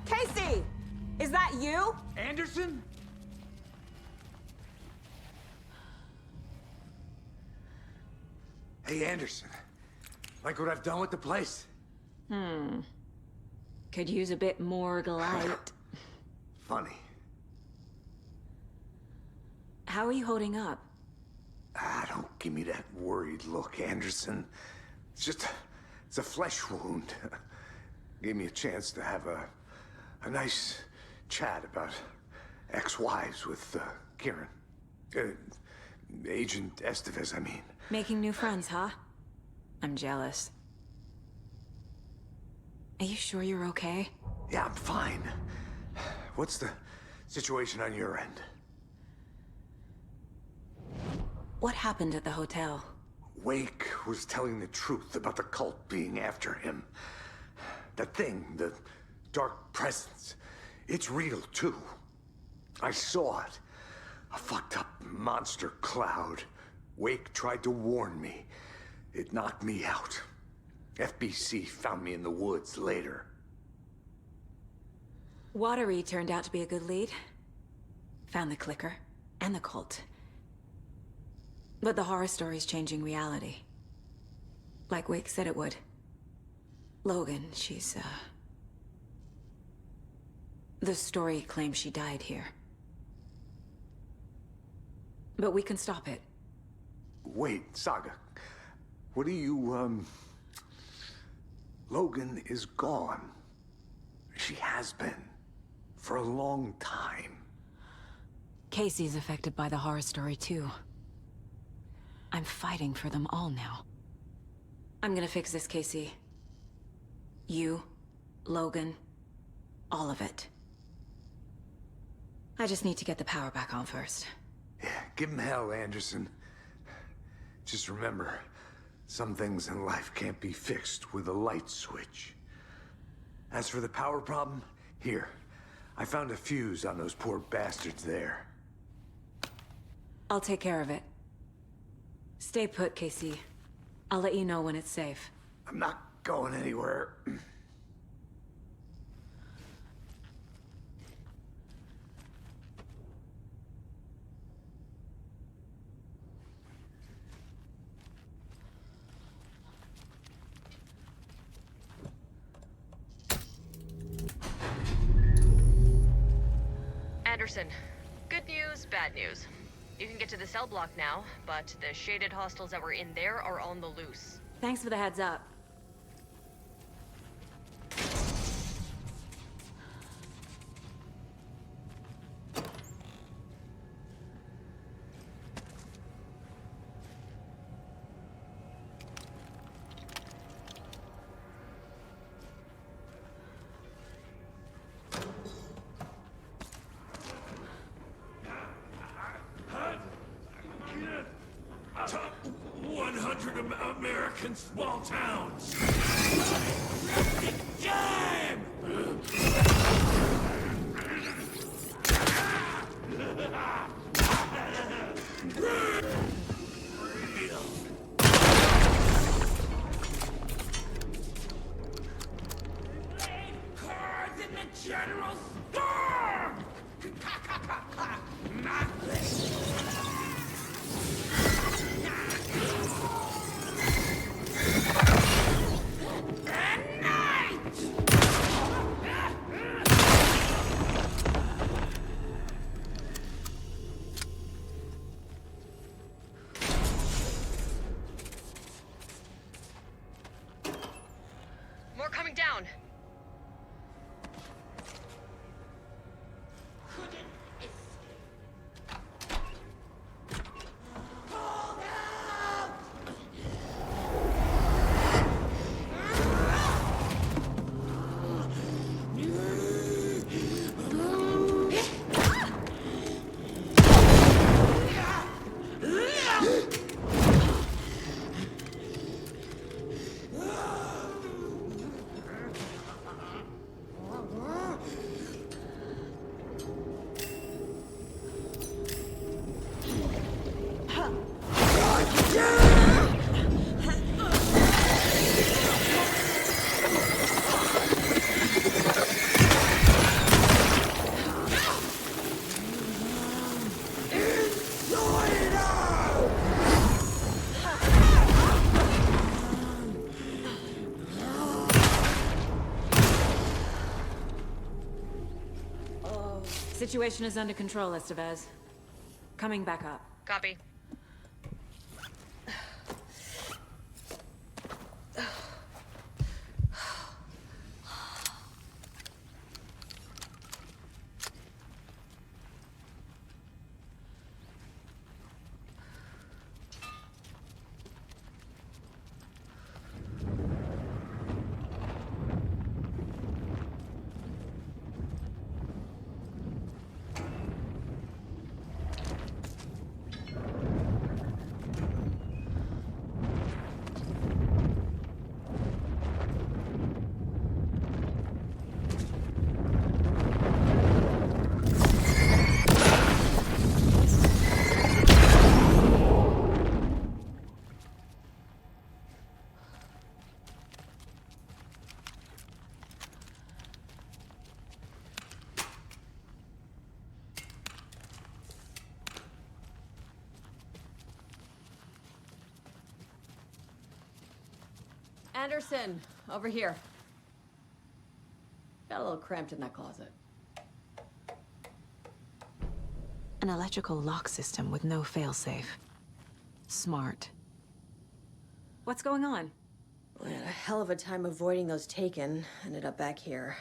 Casey! Is that you? Anderson? Hey, Anderson. Like what I've done with the place? Could use a bit more light. Funny. How are you holding up? Don't give me that worried look, Anderson. It's a flesh wound. Gave me a chance to have a nice chat about ex-wives with Kieran. Agent Estevez, I mean. Making new friends, huh? I'm jealous. Are you sure you're okay? Yeah, I'm fine. What's the situation on your end? What happened at the hotel? Wake was telling the truth about the cult being after him. That thing, the dark presence, it's real too. I saw it. A fucked up monster cloud. Wake tried to warn me. It knocked me out. FBC found me in the woods later. Watery turned out to be a good lead. Found the clicker and the cult. But the horror story's changing reality. Like Wake said it would. Logan, she's, the story claims she died here. But we can stop it. Wait, Saga. What do you, Logan is gone. She has been. For a long time. Casey's affected by the horror story, too. I'm fighting for them all now. I'm gonna fix this, Casey. You, Logan, all of it. I just need to get the power back on first. Yeah, give him hell, Anderson. Just remember, some things in life can't be fixed with a light switch. As for the power problem, here. I found a fuse on those poor bastards there. I'll take care of it. Stay put, Casey. I'll let you know when it's safe. I'm not going anywhere. Anderson, good news, bad news. You can get to the cell block now, but the shaded hostiles that were in there are on the loose. Thanks for the heads up. Top 100 American small towns. Jam! Cards in the general store! Not this. More coming down. Situation is under control, Estevez. Coming back up. Copy. Anderson, over here. Got a little cramped in that closet. An electrical lock system with no failsafe. Smart. What's going on? We had a hell of a time avoiding those taken. Ended up back here.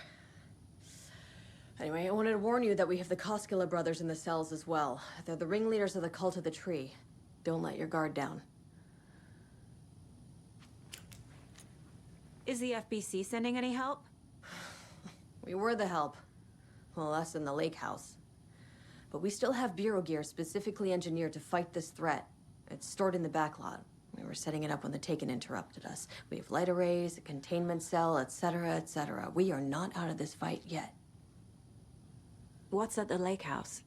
Anyway, I wanted to warn you that we have the Koskela brothers in the cells as well. They're the ringleaders of the Cult of the Tree. Don't let your guard down. Is the FBC sending any help? We were the help. Well, us in the lake house. But we still have Bureau gear specifically engineered to fight this threat. It's stored in the backlot. We were setting it up when the Taken interrupted us. We have light arrays, a containment cell, etc., etc. We are not out of this fight yet. What's at the lake house?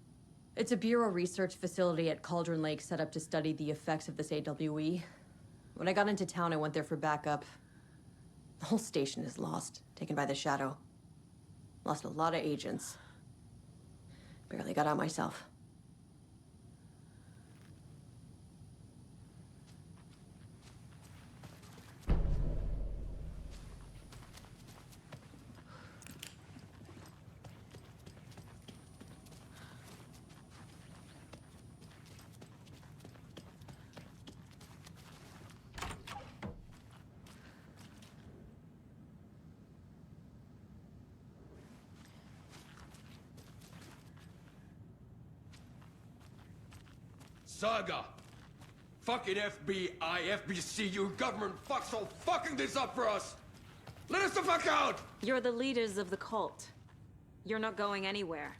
It's a Bureau research facility at Cauldron Lake set up to study the effects of this AWE. When I got into town, I went there for backup. The whole station is lost, taken by the Shadow. Lost a lot of agents. Barely got out myself. Saga! Fucking FBI, FBC, you government fucks all fucking this up for us! Let us the fuck out! You're the leaders of the cult. You're not going anywhere.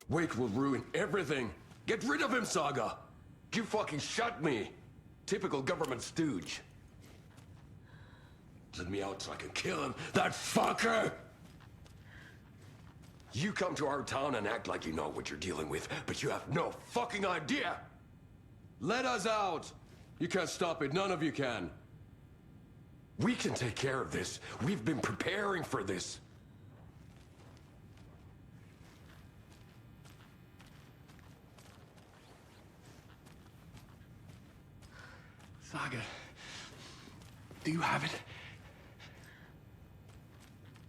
Wake will ruin everything! Get rid of him, Saga! You fucking shot me! Typical government stooge. Let me out so I can kill him, that fucker! You come to our town and act like you know what you're dealing with, but you have no fucking idea! Let us out! You can't stop it, none of you can. We can take care of this. We've been preparing for this. Saga, do you have it?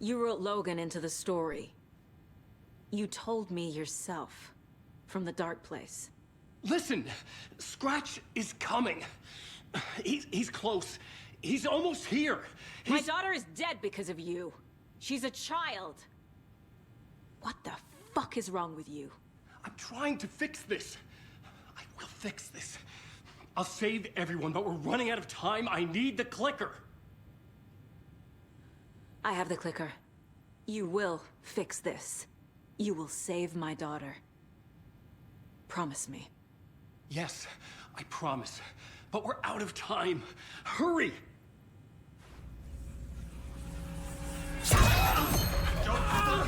You wrote Logan into the story. You told me yourself. From the dark place. Listen, Scratch is coming. He's close. He's almost here. My daughter is dead because of you. She's a child. What the fuck is wrong with you? I'm trying to fix this. I will fix this. I'll save everyone, but we're running out of time. I need the clicker. I have the clicker. You will fix this. You will save my daughter. Promise me. Yes, I promise. But we're out of time. Hurry!